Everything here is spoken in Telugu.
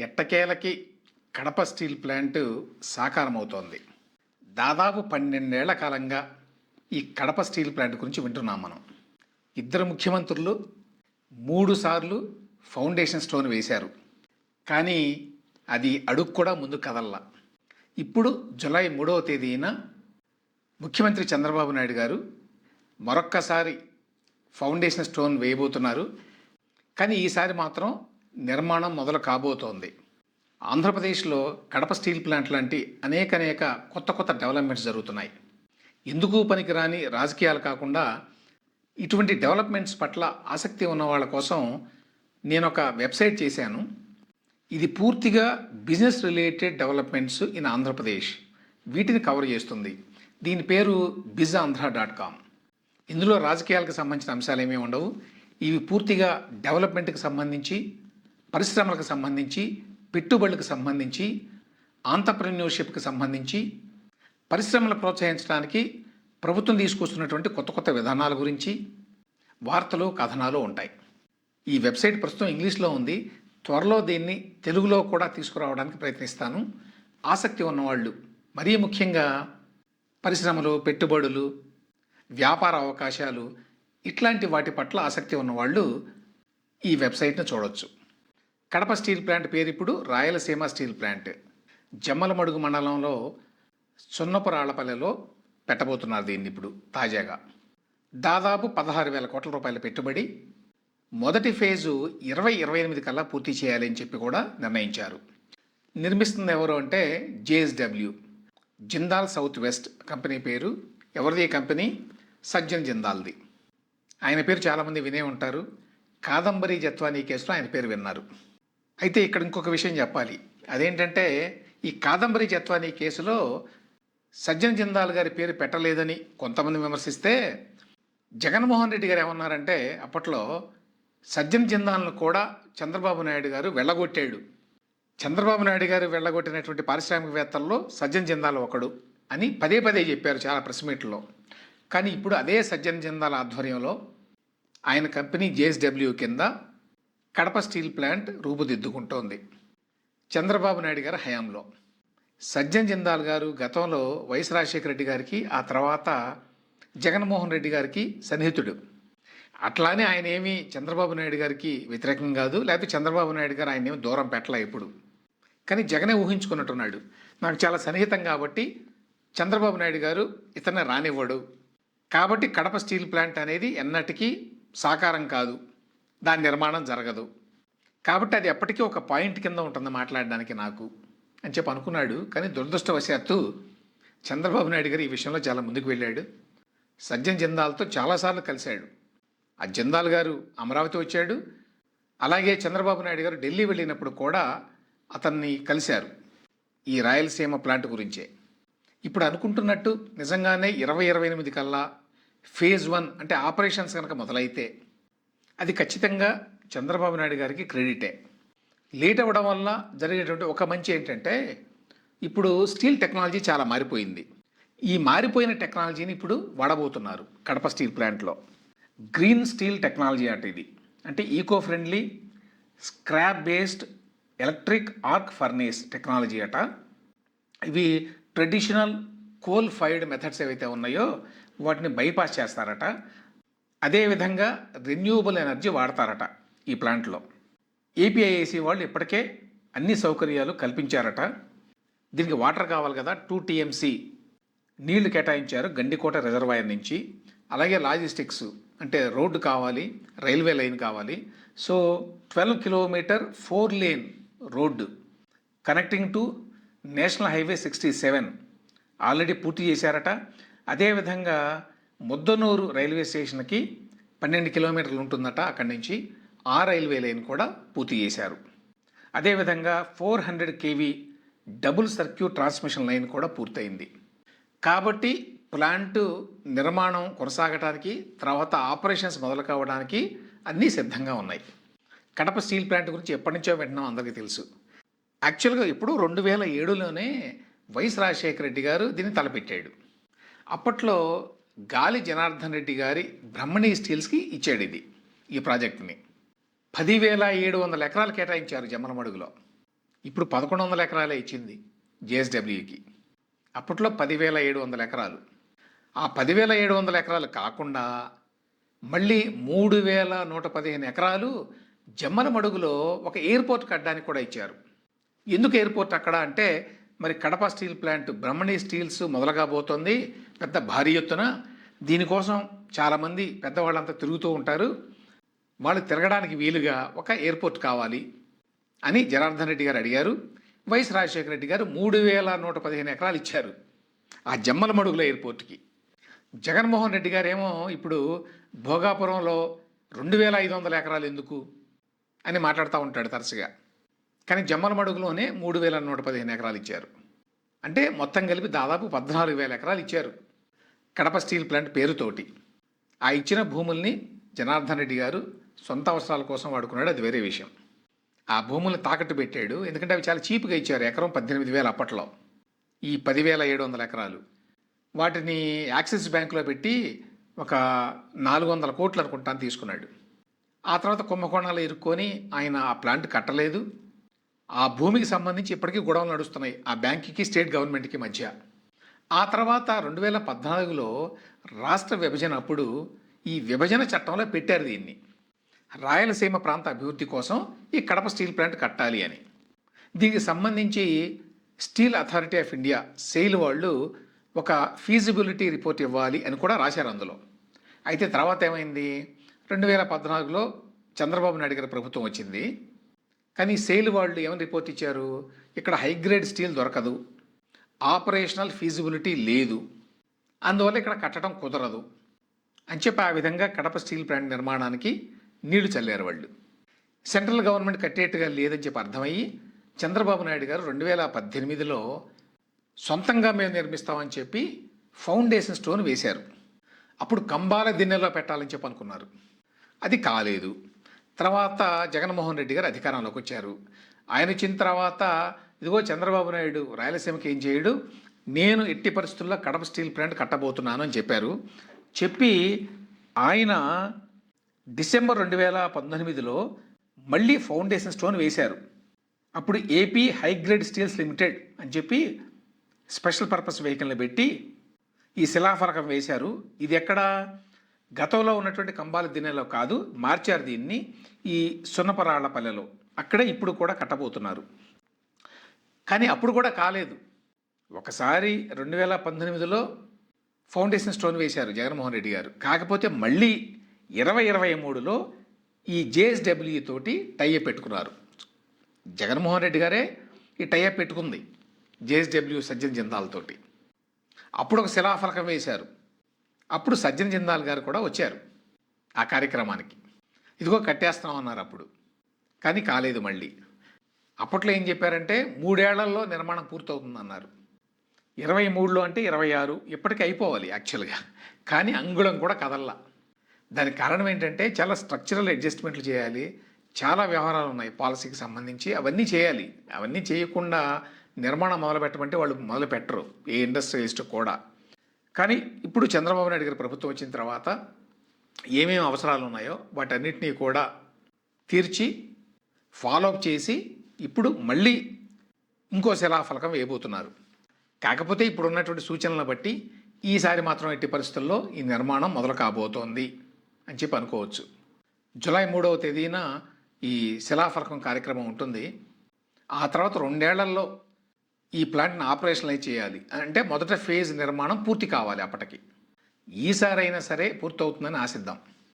ఎట్టకేలకి కడప స్టీల్ ప్లాంట్ సాకారమవుతోంది. దాదాపు 12 ఏళ్ల కాలంగా ఈ కడప స్టీల్ ప్లాంట్ గురించి వింటున్నాం మనం. ఇద్దరు ముఖ్యమంత్రులు 3 సార్లు ఫౌండేషన్ స్టోన్ వేశారు. కానీ అది అడుగు కూడా ముందు కదల్లా. ఇప్పుడు జూలై 3వ తేదీన ముఖ్యమంత్రి చంద్రబాబు నాయుడు గారు మరొక్కసారి ఫౌండేషన్ స్టోన్ వేయబోతున్నారు. కానీ ఈసారి మాత్రం నిర్మాణం మొదలు కాబోతోంది. ఆంధ్రప్రదేశ్లో కడప స్టీల్ ప్లాంట్ లాంటి అనేక కొత్త డెవలప్మెంట్స్ జరుగుతున్నాయి. ఎందుకు పనికిరాని రాజకీయాలు కాకుండా ఇటువంటి డెవలప్మెంట్స్ పట్ల ఆసక్తి ఉన్న వాళ్ళ కోసం నేను ఒక వెబ్సైట్ చేశాను. ఇది పూర్తిగా business related developments in Andhra Pradesh వీటిని కవర్ చేస్తుంది. దీని పేరు bizandhra.com. ఇందులో రాజకీయాలకు సంబంధించిన అంశాలు ఏమీ ఉండవు. ఇవి పూర్తిగా డెవలప్మెంట్కి సంబంధించి, పరిశ్రమలకు సంబంధించి, పెట్టుబడులకు సంబంధించి, ఆంటర్‌ప్రెన్యూర్‌షిప్కి సంబంధించి, పరిశ్రమలు ప్రోత్సహించడానికి ప్రభుత్వం తీసుకొస్తున్నటువంటి కొత్త విధానాల గురించి వార్తలు, కథనాలు ఉంటాయి. ఈ వెబ్సైట్ ప్రస్తుతం ఇంగ్లీష్లో ఉంది. త్వరలో దీన్ని తెలుగులో కూడా తీసుకురావడానికి ప్రయత్నిస్తాను. ఆసక్తి ఉన్నవాళ్ళు, మరీ ముఖ్యంగా పరిశ్రమలు, పెట్టుబడులు, వ్యాపార అవకాశాలు ఇట్లాంటి వాటి పట్ల ఆసక్తి ఉన్నవాళ్ళు ఈ వెబ్సైట్ను చూడవచ్చు. కడప స్టీల్ ప్లాంట్ పేరు ఇప్పుడు రాయలసీమ స్టీల్ ప్లాంట్. జమ్మలమడుగు మండలంలో సున్నపురాళ్లపల్లెలో పెట్టబోతున్నారు దీన్ని ఇప్పుడు తాజాగా. దాదాపు 16,000 కోట్ల రూపాయల పెట్టుబడి. మొదటి ఫేజు 2028 కల్లా పూర్తి చేయాలని చెప్పి కూడా నిర్ణయించారు. నిర్మిస్తుంది ఎవరు అంటే JSW, Jindal south west company పేరు. ఎవరిది కంపెనీ? సజ్జన్ జిందాల్ది. ఆయన పేరు చాలామంది వినే ఉంటారు. కాదంబరి జత్వానీ కేసులో ఆయన పేరు విన్నారు. అయితే ఇక్కడ ఇంకొక విషయం చెప్పాలి. అదేంటంటే ఈ కాదంబరి జత్వానీ కేసులో సజ్జన్ జిందాల్ గారి పేరు పెట్టలేదని కొంతమంది విమర్శిస్తే, జగన్మోహన్ రెడ్డి గారు ఏమన్నారంటే అప్పట్లో సజ్జన్ జిందాల్ను కూడా చంద్రబాబు నాయుడు గారు వెళ్ళగొట్టాడు. చంద్రబాబు నాయుడు గారు వెళ్ళగొట్టినటువంటి పారిశ్రామికవేత్తల్లో సజ్జన్ జిందాల్ ఒకడు అని పదే చెప్పారు చాలా ప్రెస్ మీట్లో. కానీ ఇప్పుడు అదే సజ్జన్ జిందాల్ ఆధ్వర్యంలో ఆయన కంపెనీ JSW కింద కడప స్టీల్ ప్లాంట్ రూపుదిద్దుకుంటోంది చంద్రబాబు నాయుడు గారి హయాంలో. సజ్జన్ జిందాల్ గారు గతంలో వైఎస్ రాజశేఖర రెడ్డి గారికి, ఆ తర్వాత జగన్మోహన్ రెడ్డి గారికి సన్నిహితుడు. అట్లానే ఆయన ఏమీ చంద్రబాబు నాయుడు గారికి వ్యతిరేకం కాదు, లేకపోతే చంద్రబాబు నాయుడు గారు ఆయన ఏమి దూరం పెట్టలే ఇప్పుడు. కానీ జగనే ఊహించుకున్నట్టున్నాడు, నాకు చాలా సన్నిహితం కాబట్టి చంద్రబాబు నాయుడు గారు ఇతన్ని రానివ్వడు, కాబట్టి కడప స్టీల్ ప్లాంట్ అనేది ఎన్నటికీ సాకారం కాదు, దాని నిర్మాణం జరగదు, కాబట్టి అది ఎప్పటికీ ఒక పాయింట్ కింద ఉంటుంది మాట్లాడడానికి నాకు అని చెప్పి అనుకున్నాడు. కానీ దురదృష్టవశాత్తు చంద్రబాబు నాయుడు గారు ఈ విషయంలో చాలా ముందుకు వెళ్ళాడు. సజ్జన్ జిందాల్తో చాలాసార్లు కలిశాడు. ఆ జిందాల్ గారు అమరావతి వచ్చాడు. అలాగే చంద్రబాబు నాయుడు గారు ఢిల్లీ వెళ్ళినప్పుడు కూడా అతన్ని కలిశారు ఈ రాయలసీమ ప్లాంట్ గురించే. ఇప్పుడు అనుకుంటున్నట్టు నిజంగానే 2028 కల్లా ఫేజ్ 1 అంటే ఆపరేషన్స్ కనుక మొదలైతే అది ఖచ్చితంగా చంద్రబాబు నాయుడు గారికి క్రెడిటే. లేట్ అవ్వడం వల్ల జరిగేటువంటి ఒక మంచి ఏంటంటే ఇప్పుడు స్టీల్ టెక్నాలజీ చాలా మారిపోయింది. ఈ మారిపోయిన టెక్నాలజీని ఇప్పుడు వాడబోతున్నారు కడప స్టీల్ ప్లాంట్లో. గ్రీన్ స్టీల్ టెక్నాలజీ అట ఇది. అంటే eco friendly scrap based electric arc furnace technology అట. ఇవి ట్రెడిషనల్ కోల్ ఫైర్డ్ మెథడ్స్ ఏవైతే ఉన్నాయో వాటిని బైపాస్ చేస్తారట. అదేవిధంగా రెన్యూవబుల్ ఎనర్జీ వాడతారట ఈ ప్లాంట్లో. APIIC వాళ్ళు ఇప్పటికే అన్ని సౌకర్యాలు కల్పించారట. దీనికి వాటర్ కావాలి కదా, 2 TMC నీళ్లు కేటాయించారు గండికోట రిజర్వాయర్ నుంచి. అలాగే లాజిస్టిక్స్ అంటే రోడ్డు కావాలి, రైల్వే లైన్ కావాలి. So 12 kilometer 4 lane road connecting to national highway 67 already పూర్తి చేశారట. అదేవిధంగా ముద్దనూరు రైల్వే స్టేషన్కి 12 కిలోమీటర్లు ఉంటుందట అక్కడి నుంచి. ఆ రైల్వే లైన్ కూడా పూర్తి చేశారు. అదేవిధంగా 400 kV double circuit transmission line కూడా పూర్తయింది. కాబట్టి ప్లాంటు నిర్మాణం కొనసాగడానికి, తర్వాత ఆపరేషన్స్ మొదలు కావడానికి అన్నీ సిద్ధంగా ఉన్నాయి. కడప స్టీల్ ప్లాంట్ గురించి ఎప్పటి నుంచో వింటున్నాం, అందరికీ తెలుసు. యాక్చువల్గా ఇప్పుడు 2007లోనే వైఎస్ రాజశేఖర రెడ్డి గారు దీన్ని తలపెట్టాడు. అప్పట్లో గాలి జనార్దన్ రెడ్డి గారి బ్రహ్మణి స్టీల్స్కి ఇచ్చాడు ఈ ప్రాజెక్టుని. 10,700 ఎకరాలు కేటాయించారు జమ్మలమడుగులో. ఇప్పుడు 1100 ఎకరాలే ఇచ్చింది జేఎస్డబ్ల్యూకి. అప్పట్లో 10,700 ఎకరాలు. ఆ 10,700 ఎకరాలు కాకుండా మళ్ళీ 3,115 ఎకరాలు జమ్మలమడుగులో ఒక ఎయిర్పోర్ట్ కట్టడానికి కూడా ఇచ్చారు. ఎందుకు ఎయిర్పోర్ట్ అక్కడ అంటే, మరి కడప స్టీల్ ప్లాంట్ బ్రహ్మణి స్టీల్స్ మొదలగాబోతోంది పెద్ద భారీ ఎత్తున. దీనికోసం చాలామంది పెద్దవాళ్ళంతా తిరుగుతూ ఉంటారు. వాళ్ళు తిరగడానికి వీలుగా ఒక ఎయిర్పోర్ట్ కావాలి అని జనార్దన్ రెడ్డి గారు అడిగారు. వైఎస్ రాజశేఖర రెడ్డి గారు 3,115 ఎకరాలు ఇచ్చారు ఆ జమ్మలమడుగుల ఎయిర్పోర్ట్కి. జగన్మోహన్ రెడ్డి గారేమో ఇప్పుడు భోగాపురంలో 2,500 ఎకరాలు ఎందుకు అని మాట్లాడుతూ ఉంటాడు తరచుగా. కానీ జమ్మలమడుగులోనే 3,115 ఎకరాలు ఇచ్చారు. అంటే మొత్తం కలిపి దాదాపు 14,000 ఎకరాలు ఇచ్చారు కడప స్టీల్ ప్లాంట్ పేరుతోటి. ఆ ఇచ్చిన భూముల్ని జనార్దన్ రెడ్డి గారు సొంత అవసరాల కోసం వాడుకున్నాడు, అది వేరే విషయం. ఆ భూముల్ని తాకట్టు పెట్టాడు, ఎందుకంటే అవి చాలా చీప్గా ఇచ్చారు. ఎకరం 18,000 అప్పట్లో. ఈ 10,700 ఎకరాలు వాటిని యాక్సిస్ బ్యాంకులో పెట్టి ఒక 400 కోట్లు అనుకుంటాను తీసుకున్నాడు. ఆ తర్వాత కుంభకోణాలు ఇరుక్కొని ఆయన ఆ ప్లాంట్ కట్టలేదు. ఆ భూమికి సంబంధించి ఇప్పటికీ గొడవలు నడుస్తున్నాయి ఆ బ్యాంకుకి స్టేట్ గవర్నమెంట్కి మధ్య. ఆ తర్వాత 2014లో రాష్ట్ర విభజన అప్పుడు ఈ విభజన చట్టంలో పెట్టారు దీన్ని, రాయలసీమ ప్రాంత అభివృద్ధి కోసం ఈ కడప స్టీల్ ప్లాంట్ కట్టాలి అని. దీనికి సంబంధించి steel authority of India SAIL వాళ్ళు ఒక ఫీజిబిలిటీ రిపోర్ట్ ఇవ్వాలి అని కూడా రాశారు అందులో. అయితే తర్వాత ఏమైంది, 2014లో చంద్రబాబు నాయుడు గారి ప్రభుత్వం వచ్చింది. కానీ సెయిల్ వాళ్ళు ఏమని రిపోర్ట్ ఇచ్చారు, ఇక్కడ హైగ్రేడ్ స్టీల్ దొరకదు, ఆపరేషనల్ ఫీజిబిలిటీ లేదు, అందువల్ల ఇక్కడ కట్టడం కుదరదు అని చెప్పి ఆ విధంగా కడప స్టీల్ ప్లాంట్ నిర్మాణానికి నీళ్లు చల్లారు వాళ్ళు. సెంట్రల్ గవర్నమెంట్ కట్టేట్టుగా లేదని చెప్పి అర్థమయ్యి చంద్రబాబు నాయుడు గారు 2018లో సొంతంగా మేము నిర్మిస్తామని చెప్పి ఫౌండేషన్ స్టోన్ వేశారు. అప్పుడు కంబాల దిన్నెలో పెట్టాలని చెప్పి అనుకున్నారు, అది కాలేదు. తర్వాత జగన్మోహన్ రెడ్డి గారు అధికారంలోకి వచ్చారు. ఆయన వచ్చిన తర్వాత ఇదిగో చంద్రబాబు నాయుడు రాయలసీమకి ఏం చేయడు, నేను ఎట్టి పరిస్థితుల్లో కడప స్టీల్ ప్లాంట్ కట్టబోతున్నాను అని చెప్పారు. చెప్పి ఆయన డిసెంబర్ 2019లో మళ్ళీ ఫౌండేషన్ స్టోన్ వేశారు. అప్పుడు ఏపీ హైగ్రేడ్ స్టీల్స్ లిమిటెడ్ అని చెప్పి స్పెషల్ పర్పస్ వెహికల్ని పెట్టి ఈ శిలాఫలకం వేశారు. ఇది ఎక్కడ, గతంలో ఉన్నటువంటి కంబాల దిన్నెలో కాదు, మార్చారు దీన్ని ఈ సున్నపరాళ్లపల్లెలో. అక్కడే ఇప్పుడు కూడా కట్టబోతున్నారు. కానీ అప్పుడు కూడా కాలేదు. ఒకసారి 2019లో ఫౌండేషన్ స్టోన్ వేశారు జగన్మోహన్ రెడ్డి గారు. కాకపోతే మళ్ళీ 2023లో ఈ జేఎస్డబ్ల్యూ తోటి టైఅప్ పెట్టుకున్నారు. జగన్మోహన్ రెడ్డి గారే ఈ టైఅప్ పెట్టుకుంది జేఎస్డబ్ల్యూ సజ్జన్ జిందాల్తోటి. అప్పుడు ఒక శిలాఫలకం వేశారు. అప్పుడు సజ్జన్ జిందాల్ గారు కూడా వచ్చారు ఆ కార్యక్రమానికి. ఇదిగో కట్టేస్తామన్నారు అప్పుడు, కానీ కాలేదు. మళ్ళీ అప్పట్లో ఏం చెప్పారంటే 3 ఏళ్లలో నిర్మాణం పూర్తవుతుందన్నారు. 23లో అంటే 26 ఇప్పటికీ అయిపోవాలి యాక్చువల్గా, కానీ అంగుళం కూడా కదల్లా. దానికి కారణం ఏంటంటే చాలా స్ట్రక్చరల్ అడ్జస్ట్మెంట్లు చేయాలి, చాలా వ్యవహారాలు ఉన్నాయి పాలసీకి సంబంధించి, అవన్నీ చేయాలి. అవన్నీ చేయకుండా నిర్మాణం మొదలు పెట్టమంటే వాళ్ళు మొదలు పెట్టరు, ఏ ఇండస్ట్రియలిస్ట్ కూడా. కానీ ఇప్పుడు చంద్రబాబు నాయుడు గారి ప్రభుత్వం వచ్చిన తర్వాత ఏమేమి అవసరాలు ఉన్నాయో వాటన్నిటినీ కూడా తీర్చి ఫాలోఅప్ చేసి ఇప్పుడు మళ్ళీ ఇంకో శిలాఫలకం వేయబోతున్నారు. కాకపోతే ఇప్పుడు ఉన్నటువంటి సూచనలను బట్టి ఈసారి మాత్రం ఎట్టి పరిస్థితుల్లో ఈ నిర్మాణం మొదలు కాబోతోంది అని చెప్పి అనుకోవచ్చు. జూలై 3వ తేదీన ఈ శిలాఫలకం కార్యక్రమం ఉంటుంది. ఆ తర్వాత 2 ఏళ్లలో ఈ ప్లాంట్ని ఆపరేషనలైజ్ చేయాలి అంటే మొదట ఫేజ్ నిర్మాణం పూర్తి కావాలి అప్పటికి. ఈసారైనా సరే పూర్తవుతుందని ఆశిద్దాం.